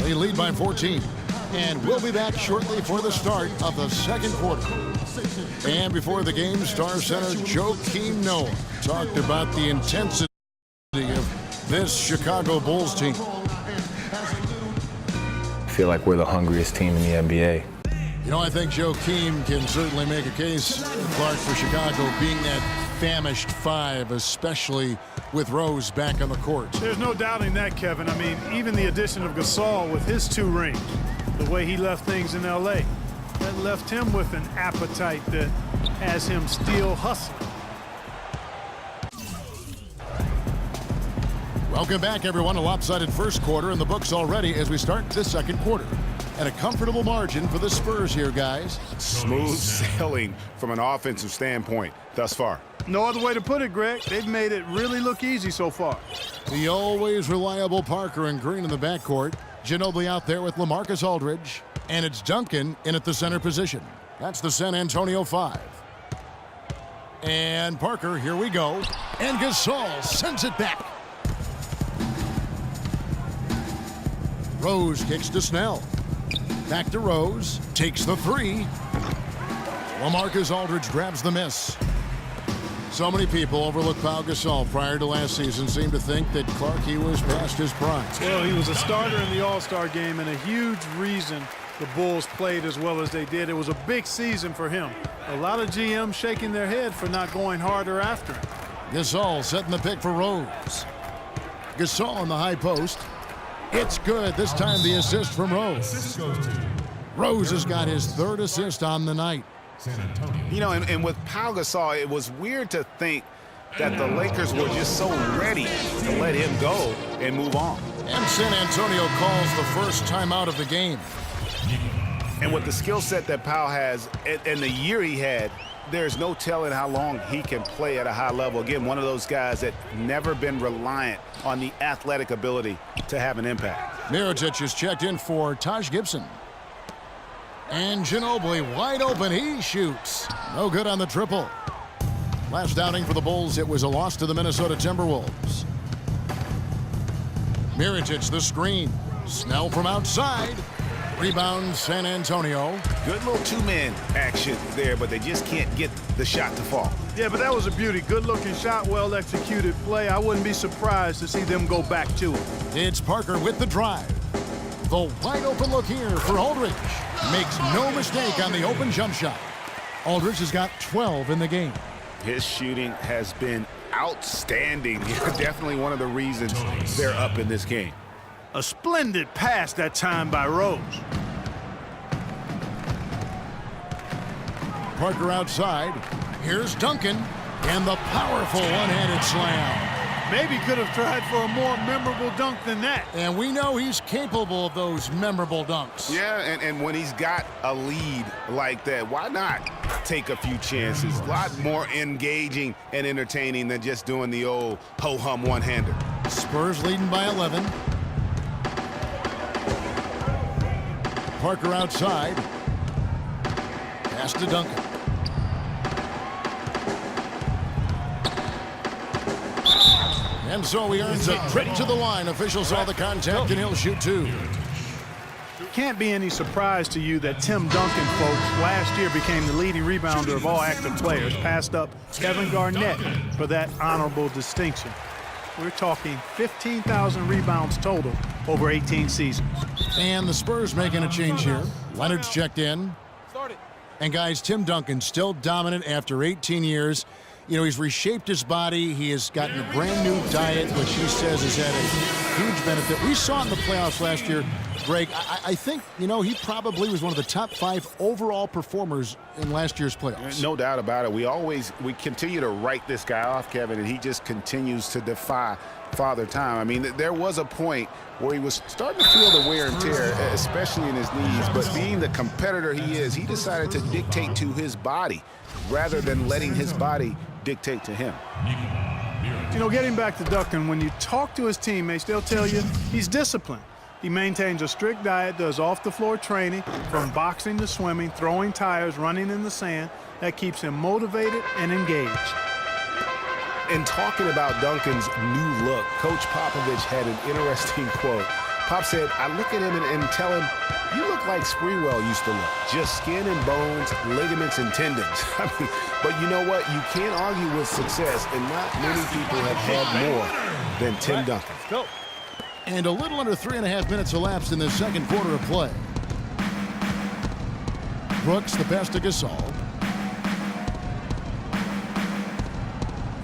They lead by 14. And we'll be back shortly for the start of the second quarter. And before the game, Star Center Joakim Noah talked about the intensity of this Chicago Bulls team. I feel like we're the hungriest team in the NBA. You know, I think Joakim can certainly make a case, Clark, for Chicago being that famished five, especially with Rose back on the court. There's no doubting that, Kevin. I mean, even the addition of Gasol with his 2 rings, the way he left things in L.A., that left him with an appetite that has him still hustling. Welcome back, everyone. A lopsided first quarter in the books already as we start the second quarter. And a comfortable margin for the Spurs here, guys. Smooth sailing from an offensive standpoint thus far. No other way to put it, Greg. They've made it really look easy so far. The always reliable Parker and Green in the backcourt. Ginobili out there with LaMarcus Aldridge. And it's Duncan in at the center position. That's the San Antonio 5. And Parker, here we go. And Gasol sends it back. Rose kicks to Snell. Back to Rose. Takes the 3. LaMarcus Aldridge grabs the miss. So many people overlook Pau Gasol prior to last season seem to think that Clark, he was past his prime. Well, he was a starter in the All-Star game and a huge reason the Bulls played as well as they did. It was a big season for him. A lot of GMs shaking their head for not going harder after him. Gasol setting the pick for Rose. Gasol on the high post. It's good. This time the assist from Rose. Rose has got his 3rd assist on the night. You know, and with Pau Gasol, it was weird to think that the Lakers were just so ready to let him go and move on. And San Antonio calls the first timeout of the game. And with the skill set that Pau has and the year he had, there's no telling how long he can play at a high level. Again, one of those guys that never been reliant on the athletic ability to have an impact. Mirotic is checked in for Taj Gibson. And Ginobili wide open. He shoots. No good on the triple. Last outing for the Bulls, it was a loss to the Minnesota Timberwolves. Mirotic the screen. Snell from outside. Rebound San Antonio. Good little 2-man action there, but they just can't get the shot to fall. Yeah, but that was a beauty. Good-looking shot, well-executed play. I wouldn't be surprised to see them go back to it. It's Parker with the drive. The wide-open look here for Aldridge. Makes no mistake on the open jump shot. Aldridge has got 12 in the game. His shooting has been outstanding. Definitely one of the reasons they're up in this game. A splendid pass that time by Rose. Parker outside. Here's Duncan. And the powerful one-handed slam. Maybe could have tried for a more memorable dunk than that. And we know he's capable of those memorable dunks. Yeah, and when he's got a lead like that, why not take a few chances? A lot more engaging and entertaining than just doing the old ho-hum one-hander. Spurs leading by 11. Parker outside. Pass to Duncan. And so he earns a trip to the line. Officials saw the contact, and he'll shoot 2. Can't be any surprise to you that Tim Duncan, folks, last year became the leading rebounder of all active players, passed up Kevin Garnett for that honorable distinction. We're talking 15,000 rebounds total over 18 seasons. And the Spurs making a change here. Leonard's checked in. And guys, Tim Duncan still dominant after 18 years. You know, he's reshaped his body. He has gotten a brand new diet, which he says has had a huge benefit. We saw it in the playoffs last year, Greg. I think, you know, he probably was one of the top 5 overall performers in last year's playoffs. No doubt about it. We continue to write this guy off, Kevin, and he just continues to defy Father Time. I mean, there was a point where he was starting to feel the wear and tear, especially in his knees, but being the competitor he is, he decided to dictate to his body rather than letting his body dictate to him. You know, getting back to Duncan, when you talk to his teammates, they'll tell you he's disciplined. He maintains a strict diet, does off-the-floor training, from boxing to swimming, throwing tires, running in the sand. That keeps him motivated and engaged. In talking about Duncan's new look, Coach Popovich had an interesting quote Pop said, I look at him and tell him, you look like Sprewell used to look. Just skin and bones, ligaments and tendons. But you know what? You can't argue with success, and not many people have had more than Tim Duncan. Go. And a little under 3.5 minutes elapsed in the second quarter of play. Brooks, the pass to Gasol.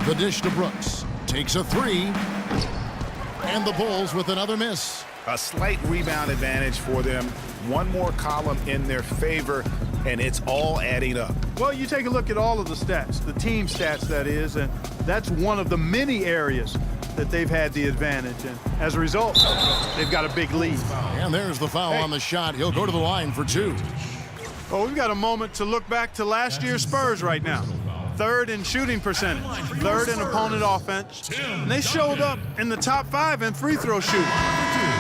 The dish to Brooks. Takes a three. And the Bulls with another miss. A slight rebound advantage for them. One more column in their favor, and it's all adding up. Well, you take a look at all of the stats, the team stats, that is, and that's one of the many areas that they've had the advantage. And as a result, they've got a big lead. And there's the foul on the shot. He'll go to the line for two. Well, we've got a moment to look back to last year's Spurs right now. Third in shooting percentage, third in opponent offense, and they showed up in the top 5 in free throw shooting.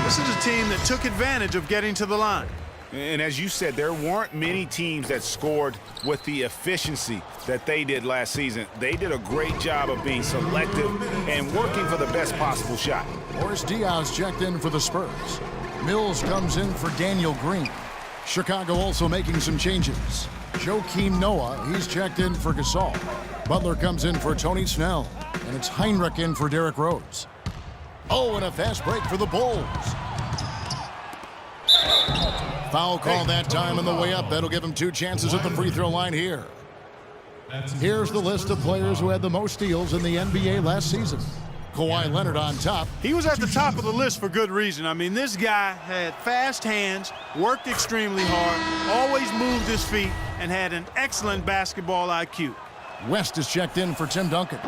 This is a team that took advantage of getting to the line. And as you said, there weren't many teams that scored with the efficiency that they did last season. They did a great job of being selective and working for the best possible shot. Boris Diaz checked in for the Spurs. Mills comes in for Daniel Green. Chicago also making some changes. Joakim Noah, he's checked in for Gasol. Butler comes in for Tony Snell. And it's Heinrich in for Derrick Rose. Oh, and a fast break for the Bulls. Foul call that time on the way up. That'll give him 2 chances at the free throw line here. Here's the list of players who had the most steals in the NBA last season. Kawhi Leonard on top. He was at the top of the list for good reason. I mean, this guy had fast hands, worked extremely hard, always moved his feet, and had an excellent basketball IQ. West is checked in for Tim Duncan.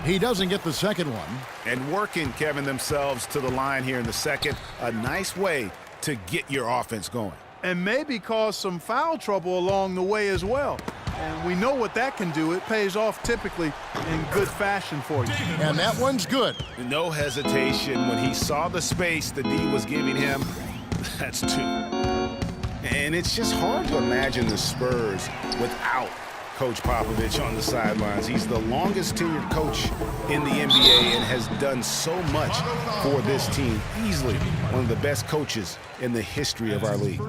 He doesn't get the second one. And working, Kevin, themselves to the line here in the second. A nice way to get your offense going. And maybe cause some foul trouble along the way as well. And we know what that can do. It pays off typically in good fashion for you. And that one's good. No hesitation when he saw the space the D was giving him. That's 2. And it's just hard to imagine the Spurs without Coach Popovich on the sidelines. He's the longest tenured coach in the NBA and has done so much for this team. Easily one of the best coaches in the history of our league.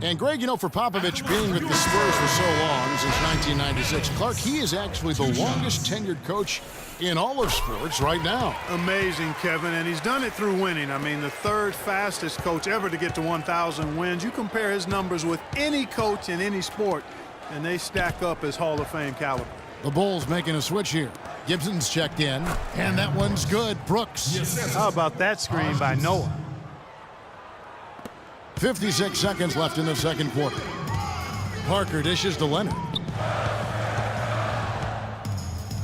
And Greg, you know, for Popovich being with the Spurs for so long, since 1996, Clark, he is actually the longest tenured coach in all of sports right now. Amazing, Kevin, and he's done it through winning. I mean, the 3rd fastest coach ever to get to 1,000 wins. You compare his numbers with any coach in any sport, and they stack up as Hall of Fame caliber. The Bulls making a switch here. Gibson's checked in, and that one's good. Brooks. How about that screen by Noah? 56 seconds left in the second quarter. Parker dishes to Leonard.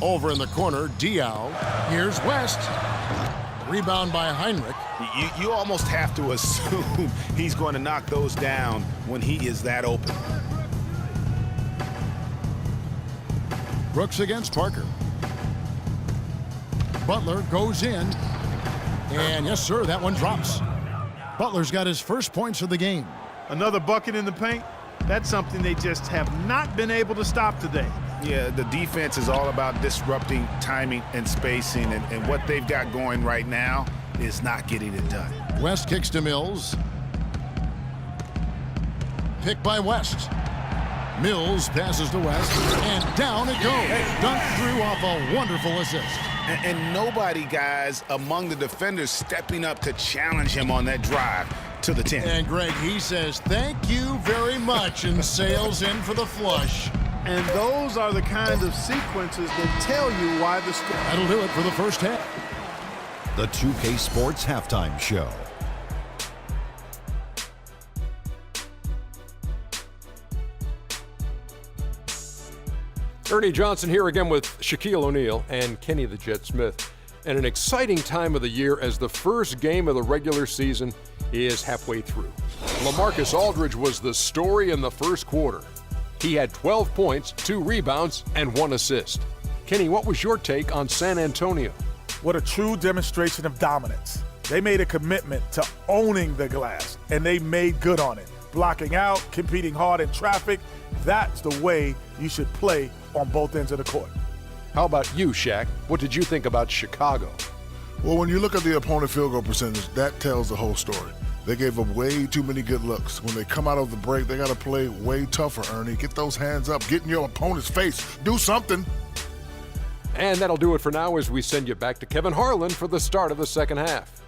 Over in the corner, Diaw. Here's West. Rebound by Heinrich. You almost have to assume he's going to knock those down when he is that open. Brooks against Parker. Butler goes in. And yes, sir, that one drops. Butler's got his first points of the game. Another bucket in the paint. That's something they just have not been able to stop today. Yeah, the defense is all about disrupting timing and spacing, and what they've got going right now is not getting it done. West kicks to Mills. Pick by West. Mills passes to West, and down it goes. Dunked through off a wonderful assist. And nobody, guys, among the defenders stepping up to challenge him on that drive to the 10. And Greg, he says, thank you very much, and sails in for the flush. And those are the kind of sequences that tell you why the... That'll do it for the first half. The 2K Sports Halftime Show. Ernie Johnson here again with Shaquille O'Neal and Kenny the Jet Smith. And an exciting time of the year as the first game of the regular season is halfway through. LaMarcus Aldridge was the story in the first quarter. He had 12 points, 2 rebounds, and 1 assist. Kenny, what was your take on San Antonio? What a true demonstration of dominance. They made a commitment to owning the glass, and they made good on it. Blocking out, competing hard in traffic, that's the way you should play on both ends of the court. How about you, Shaq? What did you think about Chicago? Well, when you look at the opponent field goal percentage, that tells the whole story. They gave up way too many good looks. When they come out of the break, they got to play way tougher, Ernie. Get those hands up. Get in your opponent's face. Do something. And that'll do it for now as we send you back to Kevin Harlan for the start of the second half.